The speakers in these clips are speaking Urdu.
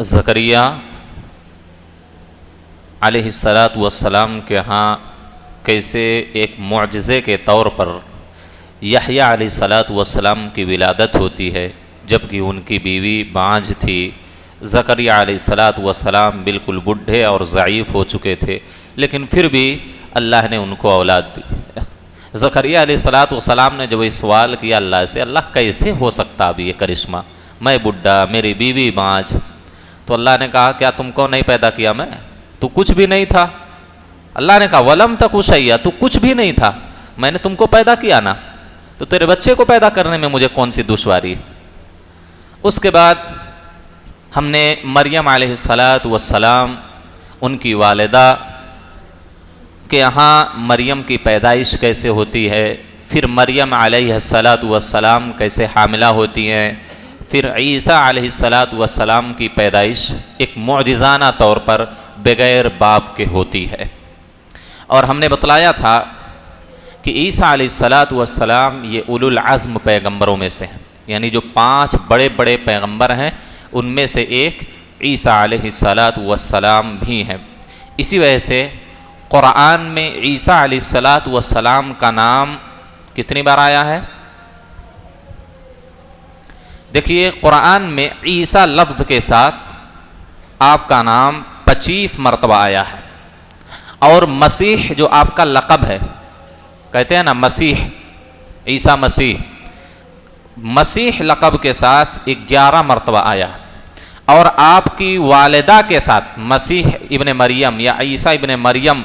زکریا علیہ الصلاۃ والسلام کے ہاں کیسے ایک معجزے کے طور پر یحییٰ علیہ الصلاۃ والسلام کی ولادت ہوتی ہے، جبکہ ان کی بیوی بانجھ تھی۔ زکریا علیہ الصلاۃ والسلام بالکل بڈھے اور ضعیف ہو چکے تھے، لیکن پھر بھی اللہ نے ان کو اولاد دی۔ زکریا علیہ الصلاۃ والسلام نے جب یہ سوال کیا اللہ سے، اللہ کیسے ہو سکتا ابھی یہ کرشمہ، میں بڈھا، میری بیوی بانجھ؟ تو اللہ نے کہا کیا تم کو نہیں پیدا کیا میں؟ تو کچھ بھی نہیں تھا۔ اللہ نے کہا ولم تک شیئا، تو کچھ بھی نہیں تھا، میں نے تم کو پیدا کیا نا، تو تیرے بچے کو پیدا کرنے میں مجھے کون سی دشواری؟ اس کے بعد ہم نے مریم علیہ الصلاۃ والسلام، ان کی والدہ کے یہاں مریم کی پیدائش کیسے ہوتی ہے، پھر مریم علیہ الصلاۃ والسلام کیسے حاملہ ہوتی ہیں، پھر عیسیٰ علیہ الصلاۃ والسلام کی پیدائش ایک معجزانہ طور پر بغیر باپ کے ہوتی ہے۔ اور ہم نے بتلایا تھا کہ عیسیٰ علیہ الصلاۃ والسلام یہ اولو العزم پیغمبروں میں سے ہیں، یعنی جو 5 بڑے بڑے پیغمبر ہیں ان میں سے ایک عیسیٰ علیہ الصلاۃ والسلام بھی ہیں۔ اسی وجہ سے قرآن میں عیسیٰ علیہ الصلاۃ والسلام کا نام کتنی بار آیا ہے؟ دیکھیے قرآن میں عیسیٰ لفظ کے ساتھ آپ کا نام 25 مرتبہ آیا ہے، اور مسیح جو آپ کا لقب ہے، کہتے ہیں نا مسیح، عیسیٰ مسیح، مسیح لقب کے ساتھ 11 مرتبہ آیا، اور آپ کی والدہ کے ساتھ مسیح ابن مریم یا عیسیٰ ابن مریم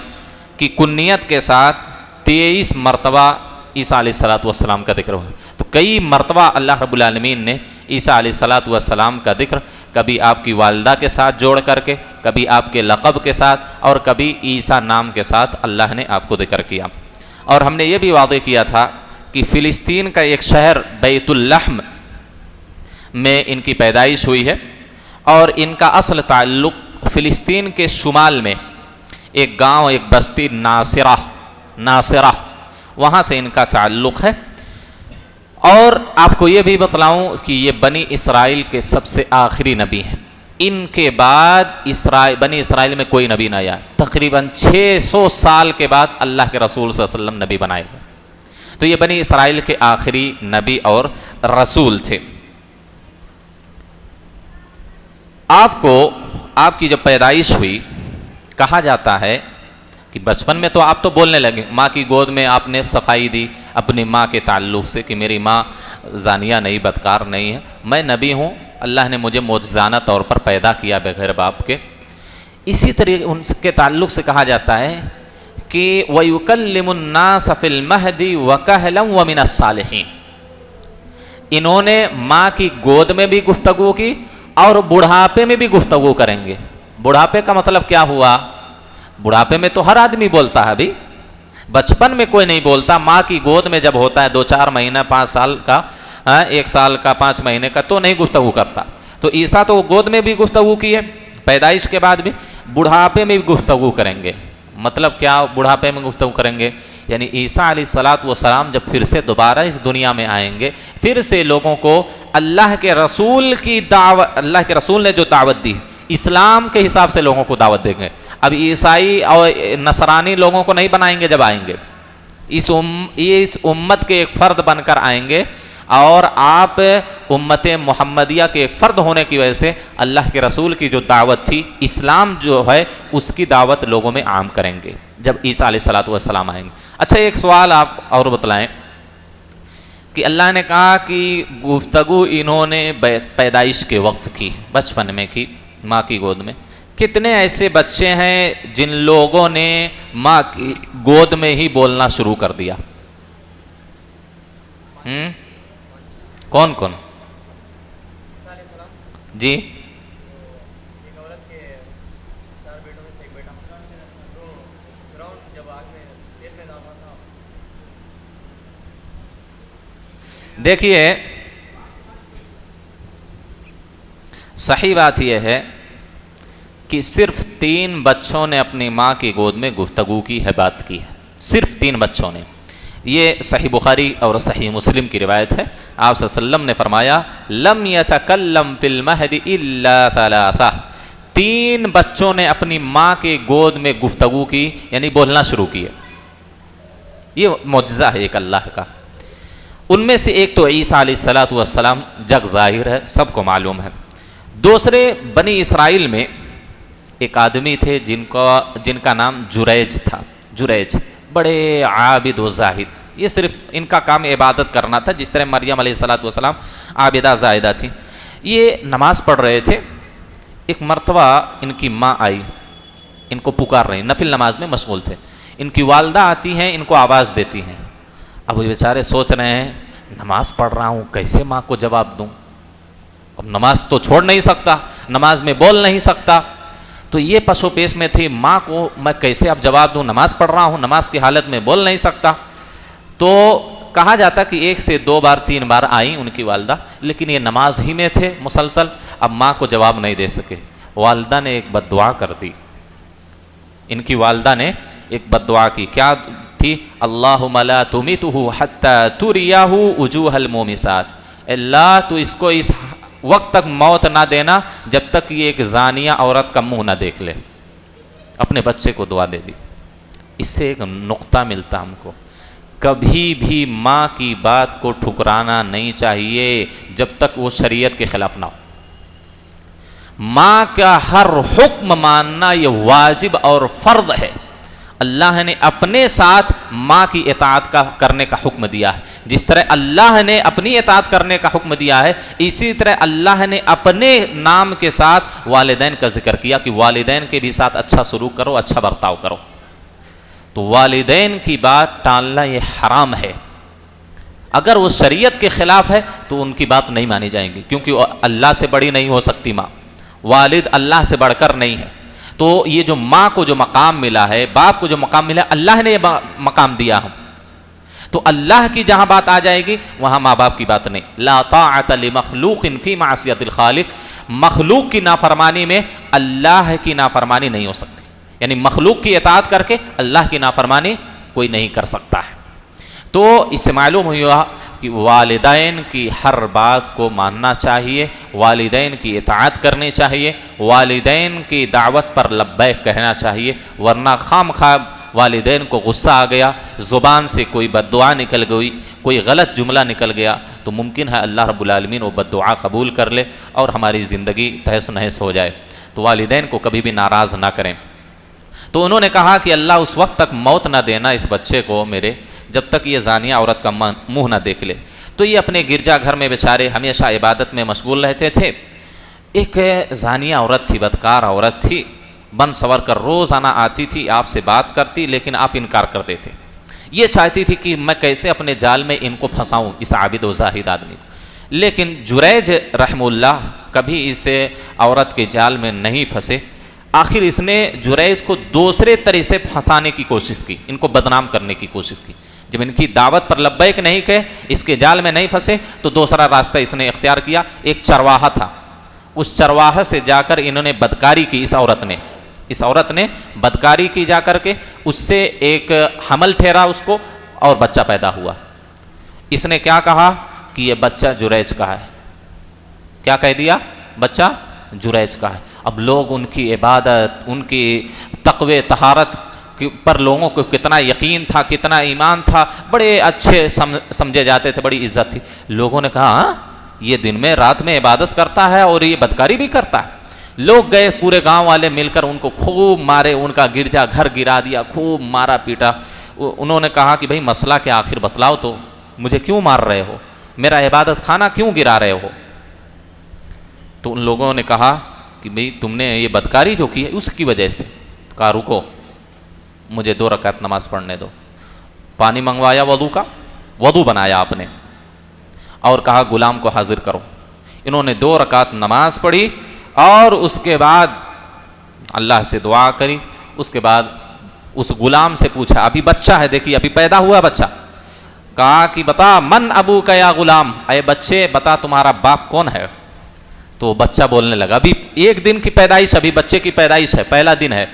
کی کنیت کے ساتھ 23 مرتبہ عیسیٰ علیہ الصلاۃ والسلام کا ذکر ہوا۔ تو کئی مرتبہ اللہ رب العالمین نے عیسیٰ علیہ الصلاۃ والسلام کا ذکر کبھی آپ کی والدہ کے ساتھ جوڑ کر کے، کبھی آپ کے لقب کے ساتھ، اور کبھی عیسیٰ نام کے ساتھ اللہ نے آپ کو ذکر کیا۔ اور ہم نے یہ بھی واضح کیا تھا کہ فلسطین کا ایک شہر بیت اللحم میں ان کی پیدائش ہوئی ہے، اور ان کا اصل تعلق فلسطین کے شمال میں ایک گاؤں، ایک بستی ناصرہ، وہاں سے ان کا تعلق ہے۔ اور آپ کو یہ بھی بتلاؤں کہ یہ بنی اسرائیل کے سب سے آخری نبی ہیں، ان کے بعد بنی اسرائیل میں کوئی نبی نہ آیا، تقریباً 600 سال کے بعد اللہ کے رسول صلی اللہ علیہ وسلم نبی بنائے گئے۔ تو یہ بنی اسرائیل کے آخری نبی اور رسول تھے۔ آپ کی جب پیدائش ہوئی، کہا جاتا ہے کہ بچپن میں تو آپ تو بولنے لگے، ماں کی گود میں آپ نے صفائی دی اپنی ماں کے تعلق سے کہ میری ماں زانیہ نہیں، بدکار نہیں ہے، میں نبی ہوں، اللہ نے مجھے معجزانہ طور پر پیدا کیا بغیر باپ کے۔ اسی طریقے ان کے تعلق سے کہا جاتا ہے کہ وَيُكَلِّمُ النَّاسَ فِي الْمَهْدِ وَكَهْلًا وَمِنَ الصَّالِحِينَ، انہوں نے ماں کی گود میں بھی گفتگو کی اور بڑھاپے میں بھی گفتگو کریں گے۔ بڑھاپے کا مطلب کیا ہوا؟ بڑھاپے میں تو ہر آدمی بولتا ہے، ابھی بچپن میں کوئی نہیں بولتا، ماں کی گود میں جب ہوتا ہے 2-4 مہینہ، 5 سال کا، 1 سال کا، 5 مہینے کا، تو نہیں گفتگو کرتا۔ تو عیسیٰ تو گود میں بھی گفتگو کی ہے، پیدائش کے بعد بھی، بڑھاپے میں بھی گفتگو کریں گے۔ مطلب کیا بڑھاپے میں گفتگو کریں گے؟ یعنی عیسیٰ علیہ الصلاۃ والسلام جب پھر سے دوبارہ اس دنیا میں آئیں گے، پھر سے لوگوں کو اللہ کے رسول کی دعوت، اللہ کے رسول نے جو دعوت دی، اسلام کے حساب سے لوگوں کو دعوت دیں گے۔ اب عیسائی اور نصرانی لوگوں کو نہیں بنائیں گے، جب آئیں گے اس امت کے ایک فرد بن کر آئیں گے، اور آپ امت محمدیہ کے ایک فرد ہونے کی وجہ سے اللہ کے رسول کی جو دعوت تھی، اسلام جو ہے، اس کی دعوت لوگوں میں عام کریں گے جب عیسیٰ علیہ الصلاۃ والسلام آئیں گے۔ اچھا ایک سوال آپ اور بتلائیں کہ اللہ نے کہا کہ گفتگو انہوں نے پیدائش کے وقت کی، بچپن میں کی، ماں کی گود میں۔ کتنے ایسے بچے ہیں جن لوگوں نے ماں کی گود میں ہی بولنا شروع کر دیا؟ کون کون؟ جی دیکھیے، صحیح بات یہ ہے کہ صرف 3 بچوں نے اپنی ماں کی گود میں گفتگو کی ہے، بات کی ہے، صرف 3 بچوں نے۔ یہ صحیح بخاری اور صحیح مسلم کی روایت ہے۔ آپ صلی اللہ علیہ وسلم نے فرمایا لم یتکلم فی المہد الا ثلاثہ، 3 بچوں نے اپنی ماں کے گود میں گفتگو کی، یعنی بولنا شروع کیے. یہ معجزہ ہے ایک اللہ کا. ان میں سے ایک تو عیسیٰ علیہ السلام، جگ ظاہر ہے، سب کو معلوم ہے. دوسرے بنی اسرائیل میں ایک آدمی تھے جن کا نام جریج تھا. جریج بڑے عابد و زاہد، یہ صرف ان کا کام عبادت کرنا تھا، جس طرح مریم علیہ السلام عابدہ زاہدہ تھی. یہ نماز پڑھ رہے تھے. ایک مرتبہ ان کی ماں آئی، ان کو پکار رہی، نفل نماز میں مشغول تھے. ان کی والدہ آتی ہیں، ان کو آواز دیتی ہیں. اب یہ بیچارے سوچ رہے ہیں نماز پڑھ رہا ہوں، کیسے ماں کو جواب دوں؟ اب نماز تو چھوڑ نہیں سکتا، نماز میں بول نہیں سکتا. تو یہ پس و پیش میں تھی، ماں کو میں کیسے اب جواب دوں؟ نماز پڑھ رہا ہوں، نماز کی حالت میں بول نہیں سکتا. تو کہا جاتا کہ 1 سے 2 بار 3 بار آئیں ان کی والدہ، لیکن یہ نماز ہی میں تھے مسلسل. اب ماں کو جواب نہیں دے سکے. والدہ نے ایک بد دعا کر دی. ان کی والدہ نے ایک بد دعا کی. کیا تھی؟ اللہم لا تمیتہ حتی تریہ وجوہ المومسات، اللہ تو اس کو اس وقت تک موت نہ دینا جب تک یہ ایک زانیہ عورت کا منہ نہ دیکھ لے. اپنے بچے کو دعا دے دی. اس سے ایک نقطہ ملتا ہم کو، کبھی بھی ماں کی بات کو ٹھکرانا نہیں چاہیے جب تک وہ شریعت کے خلاف نہ ہو. ماں کا ہر حکم ماننا یہ واجب اور فرض ہے. اللہ نے اپنے ساتھ ماں کی اطاعت کرنے کا حکم دیا ہے. جس طرح اللہ نے اپنی اطاعت کرنے کا حکم دیا ہے، اسی طرح اللہ نے اپنے نام کے ساتھ والدین کا ذکر کیا کہ والدین کے بھی ساتھ اچھا سلوک کرو، اچھا برتاؤ کرو. تو والدین کی بات ٹالنا یہ حرام ہے. اگر وہ شریعت کے خلاف ہے تو ان کی بات نہیں مانی جائیں گی، کیونکہ اللہ سے بڑی نہیں ہو سکتی ماں، والد اللہ سے بڑھ کر نہیں ہے. تو یہ جو ماں کو جو مقام ملا ہے، باپ کو جو مقام ملا ہے، اللہ نے یہ مقام دیا ہم. تو اللہ کی جہاں بات آ جائے گی وہاں ماں باپ کی بات نہیں. لا طاعت لمخلوق فی معصیت الخالق، مخلوق کی نافرمانی میں اللہ کی نافرمانی نہیں ہو سکتی. یعنی مخلوق کی اطاعت کر کے اللہ کی نافرمانی کوئی نہیں کر سکتا ہے. تو اس سے معلوم ہوا کہ والدین کی ہر بات کو ماننا چاہیے، والدین کی اطاعت کرنی چاہیے، والدین کی دعوت پر لبیک کہنا چاہیے. ورنہ خام خواہ والدین کو غصہ آ گیا، زبان سے کوئی بد دعا نکل گئی، کوئی غلط جملہ نکل گیا، تو ممکن ہے اللہ رب العالمین وہ بد دعا قبول کر لے اور ہماری زندگی تہس نہس ہو جائے. تو والدین کو کبھی بھی ناراض نہ کریں. تو انہوں نے کہا کہ اللہ اس وقت تک موت نہ دینا اس بچے کو میرے جب تک یہ زانیہ عورت کا منہ نہ دیکھ لے. تو یہ اپنے گرجا گھر میں بیچارے ہمیشہ عبادت میں مشغول رہتے تھے. ایک زانیہ عورت تھی، بدکار عورت تھی، بن سور کر روزانہ آتی تھی، آپ سے بات کرتی، لیکن آپ انکار کرتے تھے. یہ چاہتی تھی کہ میں کیسے اپنے جال میں ان کو پھنساؤں، اس عابد و زاہد آدمی کو. لیکن جریج رحم اللہ کبھی اسے عورت کے جال میں نہیں پھنسے. آخر اس نے جریج کو دوسرے طرح سے پھنسانے کی کوشش کی، ان کو بدنام کرنے کی کوشش کی. جب ان کی دعوت پر لبیک نہیں کہے، اس کے جال میں نہیں پھنسے، تو دوسرا راستہ اس نے اختیار کیا. ایک چرواہا تھا، اس چرواہے سے جا کر انہوں نے بدکاری کی. اس عورت نے بدکاری کی جا کر کے، اس سے ایک حمل ٹھہرا اس کو اور بچہ پیدا ہوا. اس نے کیا کہا کہ یہ بچہ جریج کا ہے. کیا کہہ دیا؟ بچہ جریج کا ہے. اب لوگ ان کی عبادت، ان کی تقوی طہارت پر لوگوں کو کتنا یقین تھا، کتنا ایمان تھا، بڑے اچھے سمجھے جاتے تھے، بڑی عزت تھی. لوگوں نے کہا ہاں یہ دن میں رات میں عبادت کرتا ہے اور یہ بدکاری بھی کرتا ہے. لوگ گئے، پورے گاؤں والے مل کر ان کو خوب مارے، ان کا گرجا گھر گرا دیا، خوب مارا پیٹا. انہوں نے کہا کہ بھئی مسئلہ کیا آخر بتلاؤ تو، مجھے کیوں مار رہے ہو، میرا عبادت خانہ کیوں گرا رہے ہو؟ تو ان لوگوں نے کہا کہ بھئی تم نے یہ بدکاری جو کی ہے اس کی وجہ سے. کہا رکو، مجھے 2 رکعت نماز پڑھنے دو. پانی منگوایا وضو کا، وضو بنایا آپ نے، اور کہا غلام کو حاضر کرو. انہوں نے 2 رکعت نماز پڑھی اور اس کے بعد اللہ سے دعا کری. اس کے بعد اس غلام سے پوچھا، ابھی بچہ ہے، دیکھیے ابھی پیدا ہوا بچہ. کہا کہ بتا من ابو کا یا غلام، اے بچے بتا تمہارا باپ کون ہے. تو بچہ بولنے لگا. ابھی 1 دن کی پیدائش، ابھی بچے کی پیدائش ہے، پہلا دن ہے.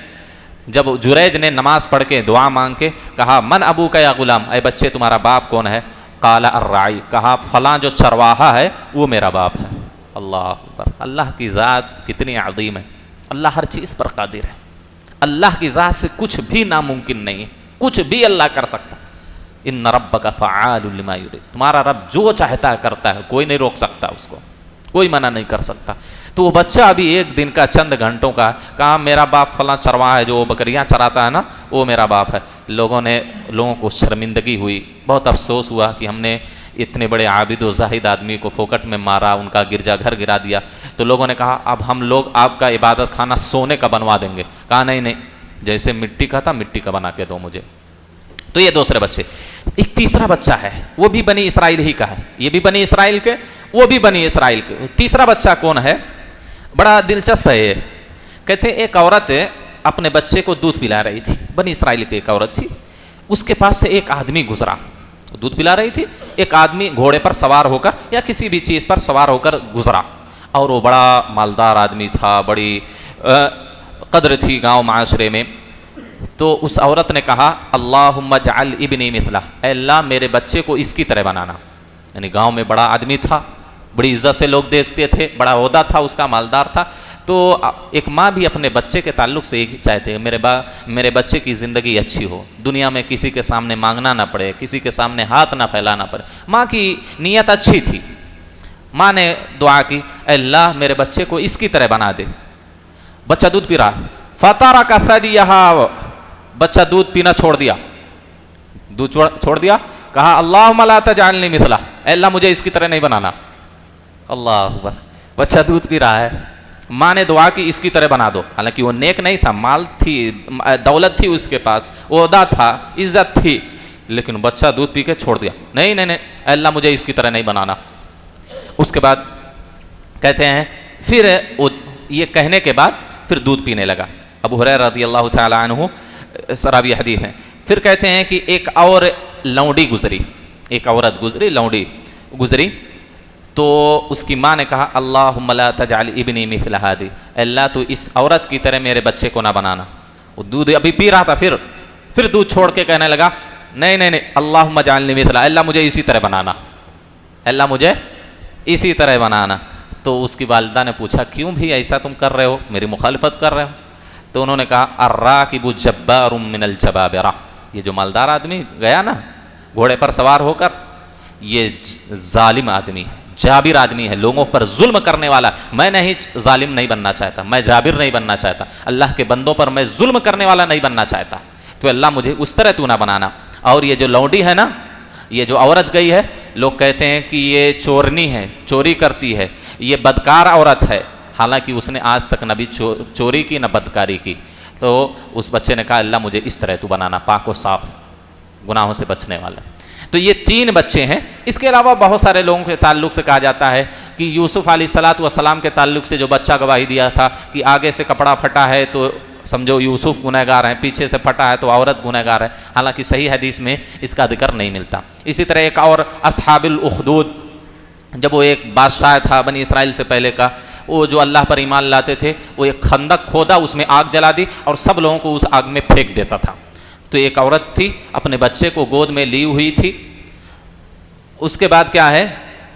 جب جریج نے نماز پڑھ کے دعا مانگ کے کہا من ابو کا یا غلام، اے بچے تمہارا باپ کون ہے، قال الراعی، کہا فلاں جو چرواہا ہے وہ میرا باپ ہے۔ اللہ اکبر، اللہ کی ذات کتنی عظیم ہے، اللہ ہر چیز پر قادر ہے، اللہ کی ذات سے کچھ بھی ناممکن نہیں ہے، کچھ بھی اللہ کر سکتا۔ ان ربک فعال لما یرید، تمہارا رب جو چاہتا ہے کرتا ہے، کوئی نہیں روک سکتا اس کو، کوئی منع نہیں کر سکتا۔ تو وہ بچہ ابھی ایک دن کا چند گھنٹوں کا کہا میرا باپ فلاں چرواہا ہے جو بکریاں چراتا ہے نا وہ میرا باپ ہے۔ لوگوں کو شرمندگی ہوئی، بہت افسوس ہوا کہ ہم نے اتنے بڑے عابد و زاہد آدمی کو فوکٹ میں مارا، ان کا گرجا گھر گرا دیا۔ تو لوگوں نے کہا اب ہم لوگ آپ کا عبادت خانہ سونے کا بنوا دیں گے۔ کہا نہیں نہیں، جیسے مٹی کا تھا مٹی کا بنا کے دو مجھے۔ تو یہ دوسرے بچے، ایک تیسرا بچہ ہے وہ بھی بنی اسرائیل ہی کا ہے، یہ بھی بنی اسرائیل کے، وہ بھی بنی اسرائیل کے۔ تیسرا بچہ کون ہے؟ بڑا دلچسپ ہے یہ، کہتے ہیں ایک عورت اپنے بچے کو دودھ پلا رہی تھی، بنی اسرائیل کی ایک عورت تھی، اس کے پاس سے ایک آدمی گزرا، دودھ پلا رہی تھی، ایک آدمی گھوڑے پر سوار ہو کر یا کسی بھی چیز پر سوار ہو کر گزرا، اور وہ بڑا مالدار آدمی تھا، بڑی قدر تھی گاؤں معاشرے میں۔ تو اس عورت نے کہا اللہم اجعل ابنی مثلہ، اے اللہ میرے بچے کو اس کی طرح بنانا۔ یعنی گاؤں میں بڑا آدمی تھا، بڑی عزت سے لوگ دیکھتے تھے، بڑا عہدہ تھا اس کا، مالدار تھا۔ تو ایک ماں بھی اپنے بچے کے تعلق سے ایک چاہتے ہیں میرے بچے کی زندگی اچھی ہو، دنیا میں کسی کے سامنے مانگنا نہ پڑے، کسی کے سامنے ہاتھ نہ پھیلانا پڑے۔ ماں کی نیت اچھی تھی، ماں نے دعا کی اے اللہ میرے بچے کو اس کی طرح بنا دے۔ بچہ دودھ پی رہا، فترک ثدیہا، بچہ دودھ پینا چھوڑ دیا، دودھ چھوڑ دیا، کہا اللہم لا تجعلنی مثلہ، اے اللہ مجھے اس کی طرح نہیں بنانا۔ اللہ اکبر، بچہ دودھ پی رہا ہے، ماں نے دعا کی اس کی طرح بنا دو، حالانکہ وہ نیک نہیں تھا، مال تھی، دولت تھی اس کے پاس، عہدہ تھا، عزت تھی، لیکن بچہ دودھ پی کے چھوڑ دیا، نہیں نہیں نہیں اے اللہ مجھے اس کی طرح نہیں بنانا۔ اس کے بعد کہتے ہیں پھر یہ کہنے کے بعد پھر دودھ پینے لگا۔ ابو ہریرہ رضی اللہ تعالی عنہ راوی حدیث ہیں۔ پھر کہتے ہیں کہ ایک اور لونڈی گزری، ایک عورت گزری، لونڈی گزری، تو اس کی ماں نے کہا اللہم لا تجعل ابنی مثل ہادی، اے اللہ تو اس عورت کی طرح میرے بچے کو نہ بنانا۔ وہ دودھ ابھی پی رہا تھا، پھر دودھ چھوڑ کے کہنے لگا نہیں نہیں نہیں اللہم اجعلنی مثلہ، اے اللہ مجھے اسی طرح بنانا، اے اللہ مجھے اسی طرح بنانا۔ تو اس کی والدہ نے پوچھا کیوں بھی ایسا تم کر رہے ہو، میری مخالفت کر رہے ہو؟ تو انہوں نے کہا الراکب جبار من الجبابرہ، یہ جو مالدار آدمی گیا نا گھوڑے پر سوار ہو کر، یہ ظالم آدمی ہے، جابر آدمی ہے، لوگوں پر ظلم کرنے والا۔ میں نہیں ظالم نہیں بننا چاہتا، میں جابر نہیں بننا چاہتا، اللہ کے بندوں پر میں ظلم کرنے والا نہیں بننا چاہتا، تو اللہ مجھے اس طرح تو نہ بنانا۔ اور یہ جو لونڈی ہے نا، یہ جو عورت گئی ہے، لوگ کہتے ہیں کہ یہ چورنی ہے، چوری کرتی ہے، یہ بدکار عورت ہے، حالانکہ اس نے آج تک نہ بھی چوری کی نہ بدکاری کی۔ تو اس بچے نے کہا اللہ مجھے اس طرح تو بنانا، پاک و صاف، گناہوں سے بچنے والا۔ تو یہ 3 بچے ہیں۔ اس کے علاوہ بہت سارے لوگوں کے تعلق سے کہا جاتا ہے کہ یوسف علیہ السلام کے تعلق سے جو بچہ گواہی دیا تھا کہ آگے سے کپڑا پھٹا ہے تو سمجھو یوسف گنہگار ہیں، پیچھے سے پھٹا ہے تو عورت گنہگار ہے، حالانکہ صحیح حدیث میں اس کا ذکر نہیں ملتا۔ اسی طرح ایک اور اصحاب الاخدود، جب وہ ایک بادشاہ تھا بنی اسرائیل سے پہلے کا، وہ جو اللہ پر ایمان لاتے تھے، وہ ایک خندق کھودا، اس میں آگ جلا دی اور سب لوگوں کو اس آگ میں پھینک دیتا تھا۔ تو ایک عورت تھی اپنے بچے کو گود میں لی ہوئی تھی، اس کے بعد کیا ہے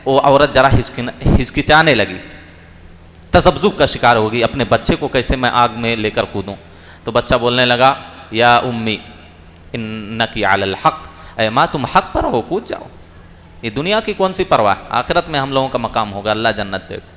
وہ عورت ذرا ہچکچانے لگی، تذبذب کا شکار ہوگی، اپنے بچے کو کیسے میں آگ میں لے کر کودوں؟ تو بچہ بولنے لگا یا امی انکی علی الحق، اے ماں تم حق پر ہو، کود جاؤ، یہ دنیا کی کون سی پرواہ، آخرت میں ہم لوگوں کا مقام ہوگا، اللہ جنت دے گا۔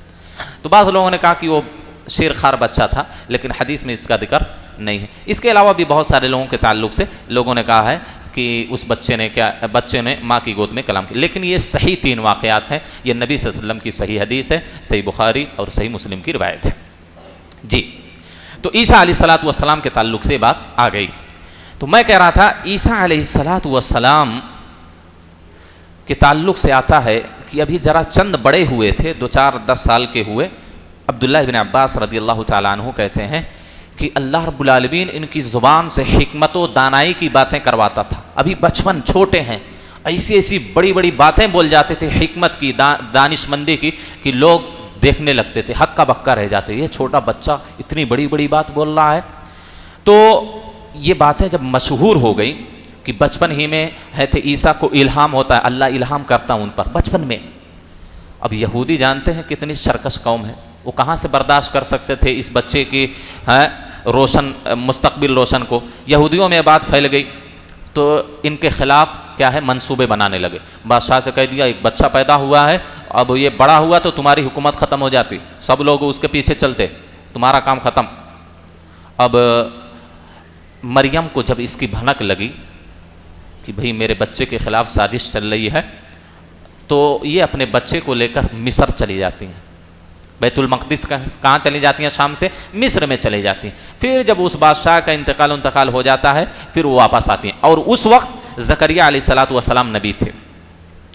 تو بعض لوگوں نے کہا کہ وہ شیر خوار بچہ تھا، لیکن حدیث میں اس کا ذکر نہیں ہے۔ اس کے علاوہ بھی بہت سارے لوگوں کے تعلق سے لوگوں نے کہا ہے کہ اس بچے نے ماں کی گود میں کلام کیا، لیکن یہ صحیح 3 واقعات ہیں، یہ نبی صلی اللہ علیہ وسلم کی صحیح حدیث ہے، صحیح بخاری اور صحیح مسلم کی روایت ہے۔ جی، تو عیسیٰ علیہ السلام کے تعلق سے بات آ گئی۔ تو میں کہہ رہا تھا عیسیٰ علیہ السلام کے تعلق سے آتا ہے کہ ابھی ذرا چند بڑے ہوئے تھے، 2-4-10 سال کے ہوئے۔ عبداللہ بن عباس رضی اللہ تعالیٰ عنہ کہتے ہیں کہ اللہ رب العالمین ان کی زبان سے حکمت و دانائی کی باتیں کرواتا تھا، ابھی بچپن چھوٹے ہیں، ایسی بڑی بڑی باتیں بول جاتے تھے حکمت کی، دانش مندی کی، کہ لوگ دیکھنے لگتے تھے، ہکا بکا رہ جاتے، یہ چھوٹا بچہ اتنی بڑی بڑی بات بول رہا ہے۔ تو یہ باتیں جب مشہور ہو گئی کہ کہ بچپن ہی میں حضرت عیسیٰ کو الہام ہوتا ہے، اللہ الہام کرتا ان پر بچپن میں۔ اب یہودی جانتے ہیں کتنی سرکش قوم ہے، وہ کہاں سے برداشت کر سکتے تھے اس بچے کی روشن مستقبل روشن کو۔ یہودیوں میں بات پھیل گئی تو ان کے خلاف کیا ہے منصوبے بنانے لگے۔ بادشاہ سے کہہ دیا ایک بچہ پیدا ہوا ہے، اب یہ بڑا ہوا تو تمہاری حکومت ختم ہو جاتی، سب لوگ اس کے پیچھے چلتے، تمہارا کام ختم۔ اب مریم کو جب اس کی بھنک لگی کہ بھئی میرے بچے کے خلاف سازش چل رہی ہے، تو یہ اپنے بچے کو لے کر مصر چلی جاتی ہیں۔ بیت المقدس کہاں چلی جاتی ہیں؟ شام سے مصر میں چلی جاتی ہیں۔ پھر جب اس بادشاہ کا انتقال ہو جاتا ہے پھر وہ واپس آتی ہیں، اور اس وقت زکریا علیہ السلام نبی تھے۔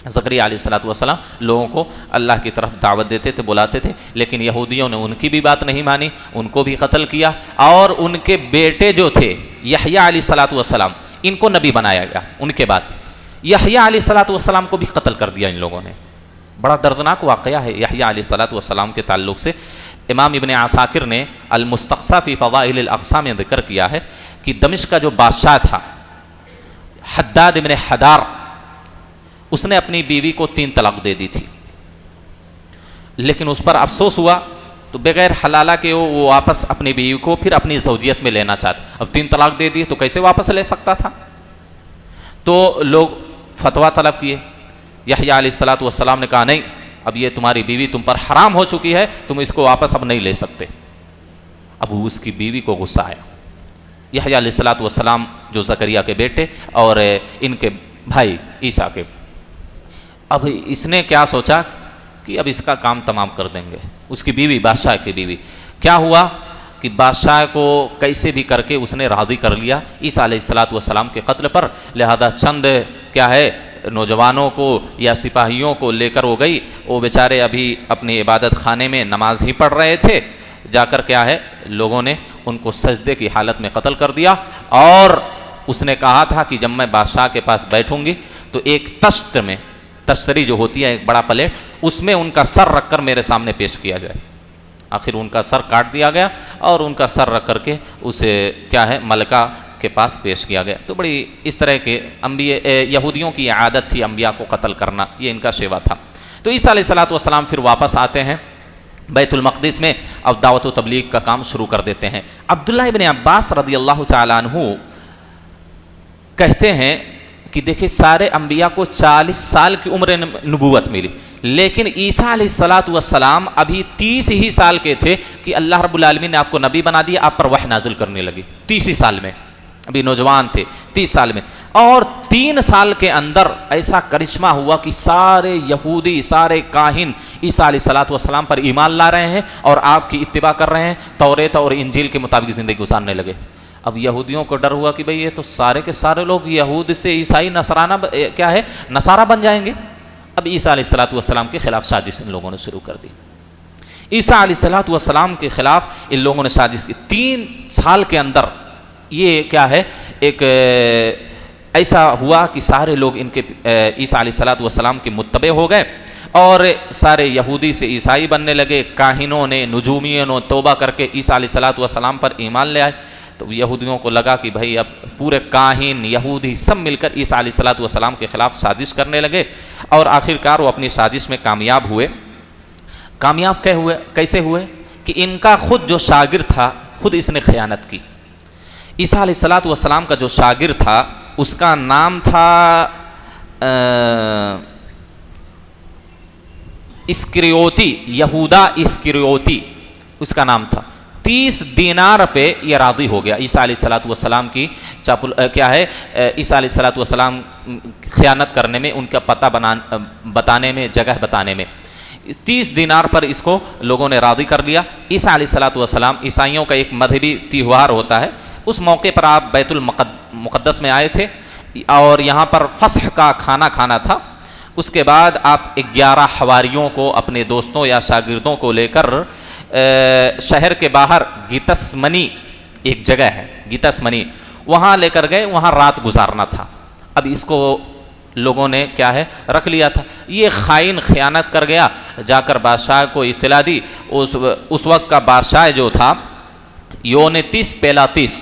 زکریا علیہ السلام لوگوں کو اللہ کی طرف دعوت دیتے تھے، بلاتے تھے، لیکن یہودیوں نے ان کی بھی بات نہیں مانی، ان کو بھی قتل کیا، اور ان کے بیٹے جو تھے یحییٰ علیہ السلام ان کو نبی بنایا گیا۔ ان کے بعد یحییٰ علیہ السلام کو بھی قتل کر دیا ان لوگوں نے۔ بڑا دردناک واقعہ ہے یحییٰ علیہ السلام کے تعلق سے۔ امام ابن عساکر نے المستقصیٰ فی فضائل الاقصیٰ میں ذکر کیا ہے کہ دمشق کا جو بادشاہ تھا حداد ابن حدار، اس نے اپنی بیوی کو 3 طلاق دے دی تھی، لیکن اس پر افسوس ہوا تو بغیر حلالہ کے وہ واپس اپنی بیوی کو پھر اپنی زوجیت میں لینا چاہتا۔ اب 3 طلاق دے دی تو کیسے واپس لے سکتا تھا؟ تو لوگ فتویٰ طلب کیے۔ یحییٰ علیہ السلام نے کہا نہیں، اب یہ تمہاری بیوی تم پر حرام ہو چکی ہے، تم اس کو واپس اب نہیں لے سکتے۔ اب اس کی بیوی کو غصہ آیا۔ یحییٰ علیہ السلام جو زکریا کے بیٹے اور ان کے بھائی عیسیٰ کے، اب اس نے کیا سوچا کہ اب اس کا کام تمام کر دیں گے۔ اس کی بیوی، بادشاہ کی بیوی، کیا ہوا کہ بادشاہ کو کیسے بھی کر کے اس نے راضی کر لیا عیسیٰ علیہ السلام کے قتل پر، لہذا چند کیا ہے نوجوانوں کو یا سپاہیوں کو لے کر وہ گئی، وہ بیچارے ابھی اپنی عبادت خانے میں نماز ہی پڑھ رہے تھے، جا کر کیا ہے لوگوں نے ان کو سجدے کی حالت میں قتل کر دیا، اور اس نے کہا تھا کہ جب میں بادشاہ کے پاس بیٹھوں گی تو ایک تشت میں، تشتری جو ہوتی ہے ایک بڑا پلیٹ، اس میں ان کا سر رکھ کر میرے سامنے پیش کیا جائے۔ آخر ان کا سر کاٹ دیا گیا اور ان کا سر رکھ کر کے اسے کیا ہے ملکہ کے پاس پیش کیا گیا۔ تو بڑی اس طرح کے یہودیوں کی عادت تھی انبیاء کو قتل کرنا، یہ ان کا شیوا تھا۔ تو عیسیٰ علیہ السلام پھر واپس آتے ہیں بیت المقدس میں، اب دعوت و تبلیغ کا کام شروع کر دیتے ہیں۔ عبداللہ ابن عباس رضی اللہ تعالیٰ عنہ کہتے ہیں کہ دیکھیں سارے انبیاء کو 40 سال کی عمر نبوت ملی، لیکن عیسیٰ علیہ السلام ابھی 30 ہی سال کے تھے کہ اللہ رب العالمین نے آپ کو نبی بنا دیا، آپ پر وحی نازل کرنے لگی۔ 30 ہی سال میں، ابھی نوجوان تھے 30 سال میں، اور 3 سال کے اندر ایسا کرشمہ ہوا کہ سارے یہودی، سارے کاہن عیسیٰ علیہ السلام پر ایمان لا رہے ہیں اور آپ کی اتباع کر رہے ہیں، توریت اور انجیل کے مطابق زندگی گزارنے لگے۔ اب یہودیوں کو ڈر ہوا کہ بھئی یہ تو سارے کے سارے لوگ یہود سے عیسائی کیا ہے نصارہ بن جائیں گے۔ اب عیسیٰ علیہ السلام کے خلاف سازش ان لوگوں نے شروع کر دی۔ عیسیٰ علیہ السلام کے خلاف ان لوگوں نے سازش کی۔ 3 سال کے اندر یہ کیا ہے ایک ایسا ہوا کہ سارے لوگ ان کے عیسیٰ علیہ السلام کے متبع ہو گئے، اور سارے یہودی سے عیسائی بننے لگے، کاہنوں نے، نجومیوں نے توبہ کر کے عیسیٰ علیہ السلام پر ایمان لے آئے۔ تو یہودیوں کو لگا کہ بھائی اب پورے کاہن یہودی سب مل کر عیسیٰ علیہ السلام کے خلاف سازش کرنے لگے، اور آخر کار وہ اپنی سازش میں کامیاب ہوئے۔ کامیاب کیسے ہوئے کہ ان کا خود جو شاگرد تھا خود اس نے خیانت کی۔ عیسیٰ علیہ السلام کا جو شاگرد تھا اس کا نام تھا اسکریوتی، یہودا اسکریوتی اس کا نام تھا۔ 30 دینار پہ یہ راضی ہو گیا عیسیٰ علیہ السلام کی کیا ہے عیسیٰ علیہ السلام خیانت کرنے میں، ان کا پتہ بتانے میں، جگہ بتانے میں۔ 30 دینار پر اس کو لوگوں نے راضی کر لیا۔ عیسیٰ علیہ السلام عیسائیوں کا ایک مذہبی تہوار ہوتا ہے، اس موقع پر آپ بیت المقدس میں آئے تھے اور یہاں پر فصح کا کھانا کھانا تھا۔ اس کے بعد آپ 11 حواریوں کو، اپنے دوستوں یا شاگردوں کو لے کر شہر کے باہر گیتسمنی ایک جگہ ہے، گیتسمنی، وہاں لے کر گئے، وہاں رات گزارنا تھا۔ اب اس کو لوگوں نے کیا ہے رکھ لیا تھا۔ یہ خائن خیانت کر گیا، جا کر بادشاہ کو اطلاع دی۔ اس وقت کا بادشاہ جو تھا یونتیس پیلاتیس،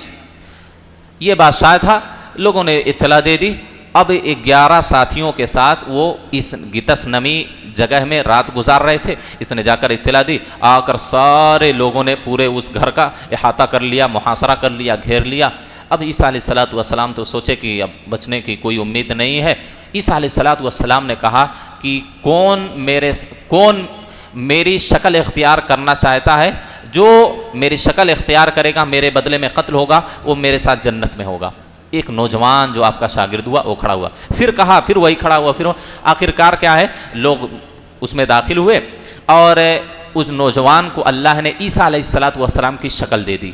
یہ بادشاہ تھا، لوگوں نے اطلاع دے دی. اب 11 ساتھیوں کے ساتھ وہ اس گتس نمی جگہ میں رات گزار رہے تھے. اس نے جا کر اطلاع دی, آ کر سارے لوگوں نے پورے اس گھر کا احاطہ کر لیا, محاصرہ کر لیا, گھیر لیا. اب عیسیٰ علیہ السلام تو سوچے کہ اب بچنے کی کوئی امید نہیں ہے. عیسیٰ علیہ السلام نے کہا کہ کون میری شکل اختیار کرنا چاہتا ہے, جو میری شکل اختیار کرے گا میرے بدلے میں قتل ہوگا, وہ میرے ساتھ جنت میں ہوگا. ایک نوجوان جو آپ کا شاگرد ہوا وہ کھڑا ہوا, پھر کہا, پھر وہی کھڑا ہوا, پھر آخرکار کیا ہے, لوگ اس میں داخل ہوئے اور اس نوجوان کو اللہ نے عیسیٰ علیہ السلام کی شکل دے دی.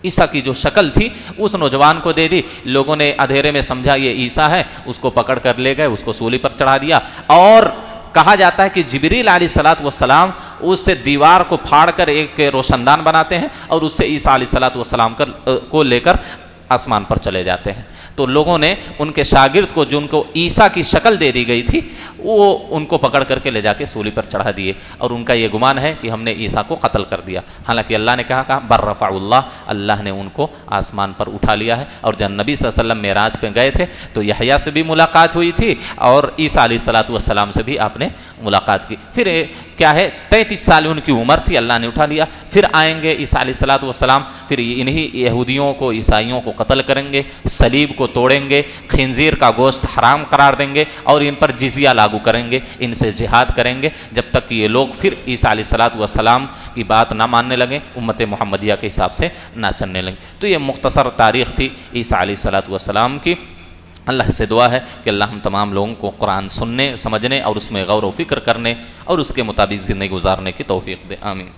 عیسیٰ کی جو شکل تھی اس نوجوان کو دے دی. لوگوں نے اندھیرے میں سمجھا یہ عیسیٰ ہے, اس کو پکڑ کر لے گئے, اس کو سولی پر چڑھا دیا. اور کہا جاتا ہے کہ جبریل علیہ السلام اس سے دیوار کو پھاڑ کر ایک روشندان بناتے ہیں اور اس سے عیسیٰ علیہ السلام کو لے کر آسمان پر چلے جاتے ہیں. تو لوگوں نے ان کے شاگرد کو, جن کو عیسیٰ کی شکل دے دی گئی تھی, وہ ان کو پکڑ کر کے لے جا کے سولی پر چڑھا دیے, اور ان کا یہ گمان ہے کہ ہم نے عیسیٰ کو قتل کر دیا. حالانکہ اللہ نے کہا برفع اللہ نے ان کو آسمان پر اٹھا لیا ہے. اور جب نبی صلی اللہ علیہ وسلم معراج پہ گئے تھے تو یحییٰ سے بھی ملاقات ہوئی تھی اور عیسیٰ علیہ السلام سے بھی آپ نے ملاقات کی. پھر کیا ہے, 33 سال ان کی عمر تھی, اللہ نے اٹھا لیا. پھر آئیں گے عیسیٰ علیہ السلام, پھر انہی یہودیوں کو, عیسائیوں کو قتل کریں گے, صلیب کو توڑیں گے, خنزیر کا گوشت حرام قرار دیں گے اور ان پر جزیہ لاگو کریں گے, ان سے جہاد کریں گے, جب تک کہ یہ لوگ پھر عیسیٰ علیہ السلام کی بات نہ ماننے لگیں, امت محمدیہ کے حساب سے نہ چلنے لگیں. تو یہ مختصر تاریخ تھی عیسیٰ علیہ السلام کی. اللہ سے دعا ہے کہ اللہ ہم تمام لوگوں کو قرآن سننے, سمجھنے اور اس میں غور و فکر کرنے اور اس کے مطابق زندگی گزارنے کی توفیق دے. آمین.